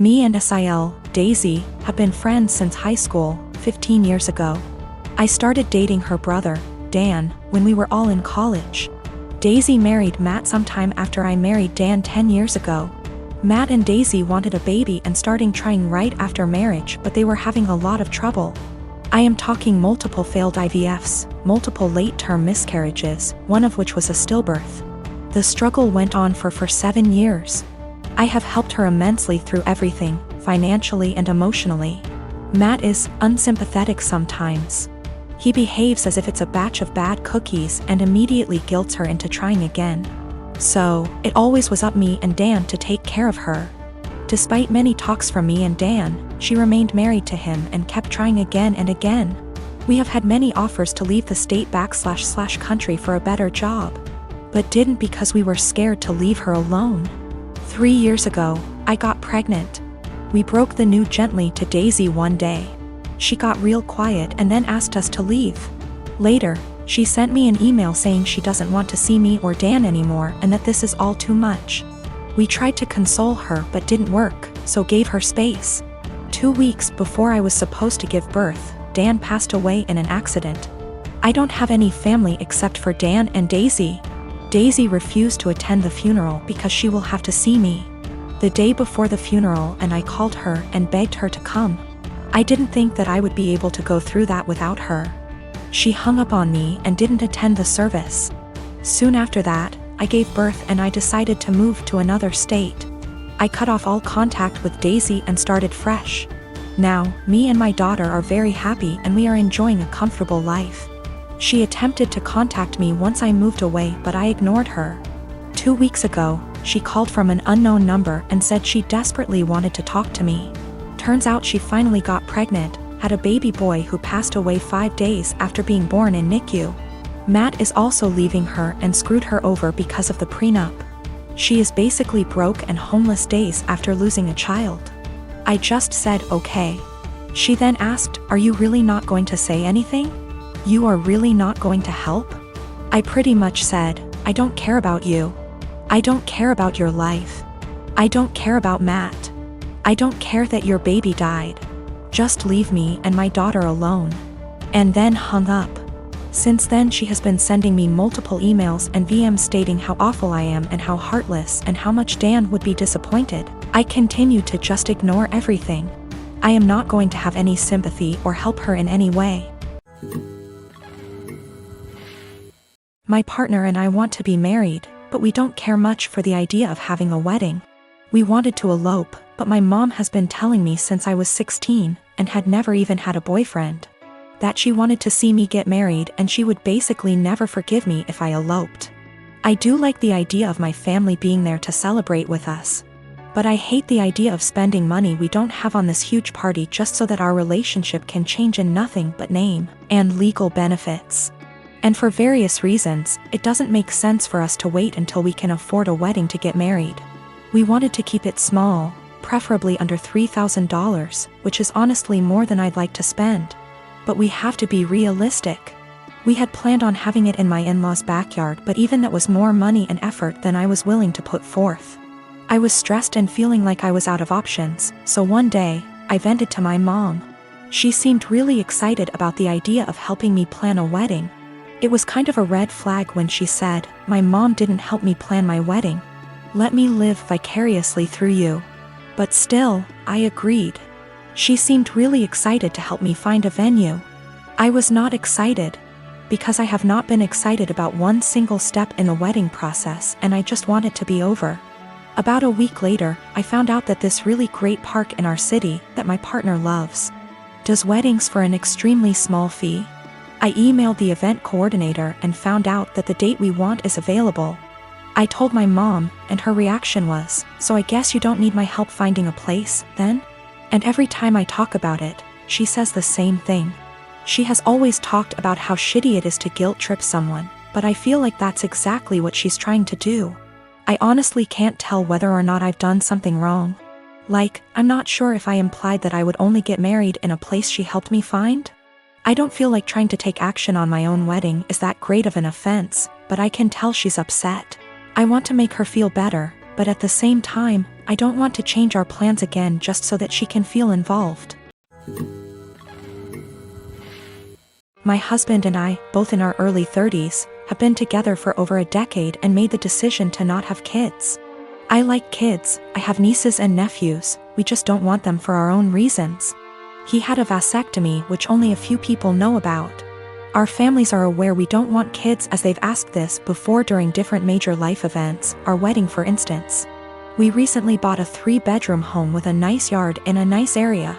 Me and Sil, Daisy, have been friends since high school, 15 years ago. I started dating her brother, Dan, when we were all in college. Daisy married Matt sometime after I married Dan 10 years ago. Matt and Daisy wanted a baby and starting trying right after marriage, but they were having a lot of trouble. I am talking multiple failed IVFs, multiple late-term miscarriages, one of which was a stillbirth. The struggle went on for 7 years. I have helped her immensely through everything, financially and emotionally. Matt is unsympathetic sometimes. He behaves as if it's a batch of bad cookies and immediately guilts her into trying again. So, it always was up me and Dan to take care of her. Despite many talks from me and Dan, she remained married to him and kept trying again and again. We have had many offers to leave the state / country for a better job, but didn't because we were scared to leave her alone. 3 years ago, I got pregnant. We broke the news gently to Daisy one day. She got real quiet and then asked us to leave. Later, she sent me an email saying she doesn't want to see me or Dan anymore and that this is all too much. We tried to console her but didn't work, so gave her space. 2 weeks before I was supposed to give birth, Dan passed away in an accident. I don't have any family except for Dan and Daisy. Daisy refused to attend the funeral because she will have to see me the day before the funeral, and I called her and begged her to come. I didn't think that I would be able to go through that without her. She hung up on me and didn't attend the service. Soon after that, I gave birth and I decided to move to another state. I cut off all contact with Daisy and started fresh. Now, me and my daughter are very happy and we are enjoying a comfortable life. She attempted to contact me once I moved away, but I ignored her. 2 weeks ago, she called from an unknown number and said she desperately wanted to talk to me. Turns out she finally got pregnant, had a baby boy who passed away 5 days after being born in NICU. Matt is also leaving her and screwed her over because of the prenup. She is basically broke and homeless days after losing a child. I just said okay. She then asked, "Are you really not going to say anything? You are really not going to help?" I pretty much said, "I don't care about you. I don't care about your life. I don't care about Matt. I don't care that your baby died. Just leave me and my daughter alone." And then hung up. Since then she has been sending me multiple emails and VMs stating how awful I am and how heartless and how much Dan would be disappointed. I continue to just ignore everything. I am not going to have any sympathy or help her in any way. My partner and I want to be married, but we don't care much for the idea of having a wedding. We wanted to elope, but my mom has been telling me since I was 16, and had never even had a boyfriend, that she wanted to see me get married and she would basically never forgive me if I eloped. I do like the idea of my family being there to celebrate with us, but I hate the idea of spending money we don't have on this huge party just so that our relationship can change in nothing but name and legal benefits. And for various reasons, it doesn't make sense for us to wait until we can afford a wedding to get married. We wanted to keep it small, preferably under $3,000, which is honestly more than I'd like to spend. But we have to be realistic. We had planned on having it in my in-laws' backyard, but even that was more money and effort than I was willing to put forth. I was stressed and feeling like I was out of options, so one day, I vented to my mom. She seemed really excited about the idea of helping me plan a wedding. It was kind of a red flag when she said, "My mom didn't help me plan my wedding. Let me live vicariously through you." But still, I agreed. She seemed really excited to help me find a venue. I was not excited, because I have not been excited about one single step in the wedding process and I just want it to be over. About a week later, I found out that this really great park in our city, that my partner loves, does weddings for an extremely small fee. I emailed the event coordinator and found out that the date we want is available. I told my mom, and her reaction was, "So I guess you don't need my help finding a place, then?" And every time I talk about it, she says the same thing. She has always talked about how shitty it is to guilt trip someone, but I feel like that's exactly what she's trying to do. I honestly can't tell whether or not I've done something wrong. Like, I'm not sure if I implied that I would only get married in a place she helped me find. I don't feel like trying to take action on my own wedding is that great of an offense, but I can tell she's upset. I want to make her feel better, but at the same time, I don't want to change our plans again just so that she can feel involved. My husband and I, both in our early 30s, have been together for over a decade and made the decision to not have kids. I like kids, I have nieces and nephews, we just don't want them for our own reasons. He had a vasectomy, which only a few people know about. Our families are aware we don't want kids, as they've asked this before during different major life events, our wedding for instance. We recently bought a 3-bedroom home with a nice yard in a nice area.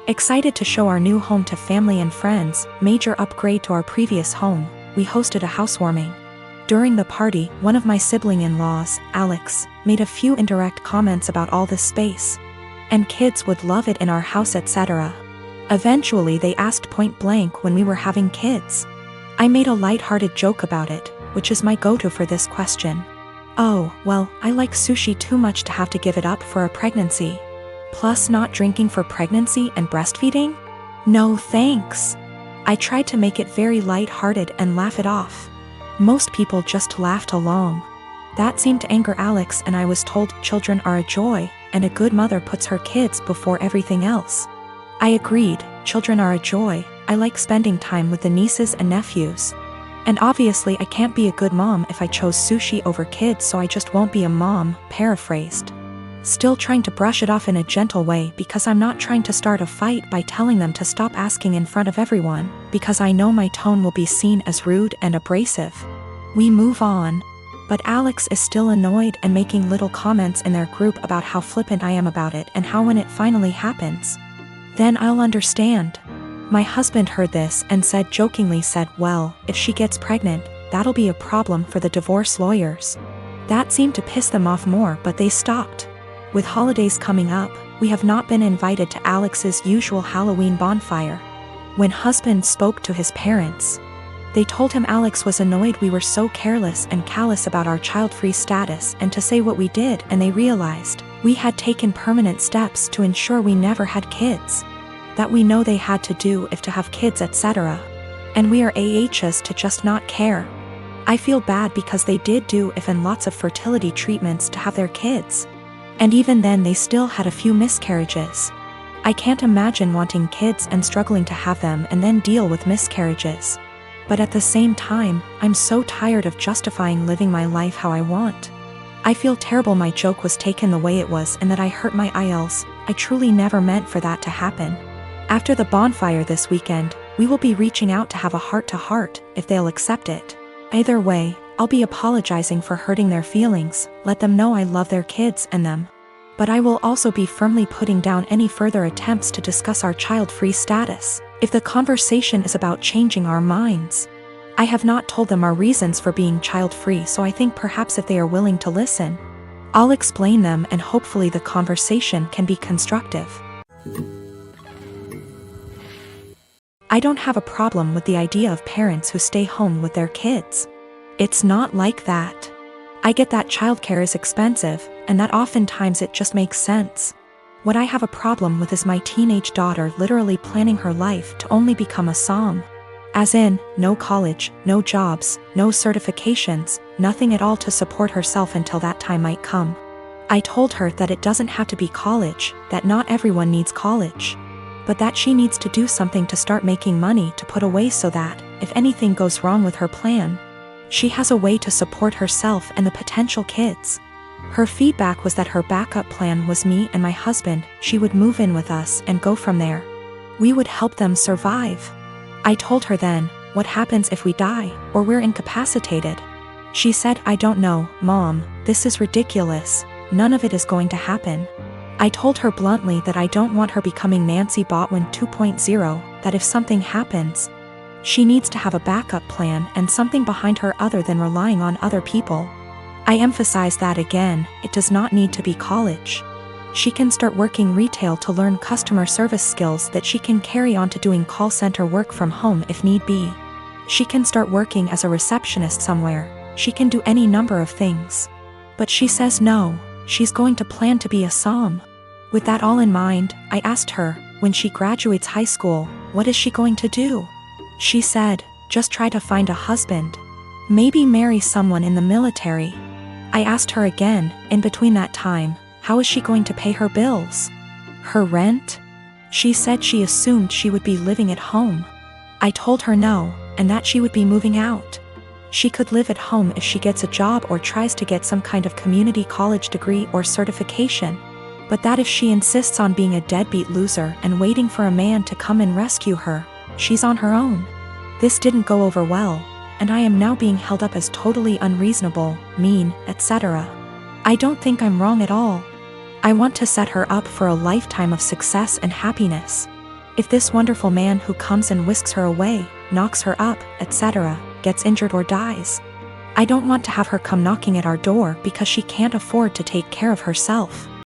Excited to show our new home to family and friends, major upgrade to our previous home, we hosted a housewarming. During the party, one of my sibling-in-laws, Alex, made a few indirect comments about all this space. And kids would love it in our house, etc. Eventually they asked point blank when we were having kids. I made a light-hearted joke about it, which is my go-to for this question. Oh, well, I like sushi too much to have to give it up for a pregnancy. Plus not drinking for pregnancy and breastfeeding? No thanks. I tried to make it very light-hearted and laugh it off. Most people just laughed along. That seemed to anger Alex, and I was told children are a joy, and a good mother puts her kids before everything else. I agreed, children are a joy, I like spending time with the nieces and nephews. And obviously I can't be a good mom if I chose sushi over kids, so I just won't be a mom, paraphrased. Still trying to brush it off in a gentle way because I'm not trying to start a fight by telling them to stop asking in front of everyone, because I know my tone will be seen as rude and abrasive. We move on. But Alex is still annoyed and making little comments in their group about how flippant I am about it and how when it finally happens, then I'll understand. My husband heard this and jokingly said, well, if she gets pregnant, that'll be a problem for the divorce lawyers. That seemed to piss them off more, but they stopped. With holidays coming up, we have not been invited to Alex's usual Halloween bonfire. When husband spoke to his parents, they told him Alex was annoyed we were so careless and callous about our child-free status and to say what we did, and they realized we had taken permanent steps to ensure we never had kids. That we know they had to do if to have kids, etc. And we are AHs to just not care. I feel bad because they did do if and lots of fertility treatments to have their kids. And even then they still had a few miscarriages. I can't imagine wanting kids and struggling to have them and then deal with miscarriages. But at the same time, I'm so tired of justifying living my life how I want. I feel terrible my joke was taken the way it was and that I hurt my IELTS. I truly never meant for that to happen. After the bonfire this weekend, we will be reaching out to have a heart-to-heart, if they'll accept it. Either way, I'll be apologizing for hurting their feelings, let them know I love their kids and them. But I will also be firmly putting down any further attempts to discuss our child-free status, if the conversation is about changing our minds. I have not told them our reasons for being child-free, so I think perhaps if they are willing to listen, I'll explain them and hopefully the conversation can be constructive. I don't have a problem with the idea of parents who stay home with their kids. It's not like that. I get that childcare is expensive, and that oftentimes it just makes sense. What I have a problem with is my teenage daughter literally planning her life to only become a som. As in, no college, no jobs, no certifications, nothing at all to support herself until that time might come. I told her that it doesn't have to be college, that not everyone needs college. But that she needs to do something to start making money to put away so that, if anything goes wrong with her plan, she has a way to support herself and the potential kids. Her feedback was that her backup plan was me and my husband. She would move in with us and go from there. We would help them survive. I told her then, what happens if we die, or we're incapacitated? She said, I don't know, Mom, this is ridiculous, none of it is going to happen. I told her bluntly that I don't want her becoming Nancy Botwin 2.0, that if something happens, she needs to have a backup plan and something behind her other than relying on other people. I emphasize that again, it does not need to be college. She can start working retail to learn customer service skills that she can carry on to doing call center work from home if need be. She can start working as a receptionist somewhere. She can do any number of things. But she says no, she's going to plan to be a som. With that all in mind, I asked her, when she graduates high school, what is she going to do? She said, just try to find a husband. Maybe marry someone in the military. I asked her again, in between that time, How is she going to pay her bills? Her rent? She said she assumed she would be living at home. I told her no, and that she would be moving out. She could live at home if she gets a job or tries to get some kind of community college degree or certification. But that if she insists on being a deadbeat loser and waiting for a man to come and rescue her, she's on her own. This didn't go over well, and I am now being held up as totally unreasonable, mean, etc. I don't think I'm wrong at all. I want to set her up for a lifetime of success and happiness. If this wonderful man who comes and whisks her away, knocks her up, etc., gets injured or dies, I don't want to have her come knocking at our door because she can't afford to take care of herself.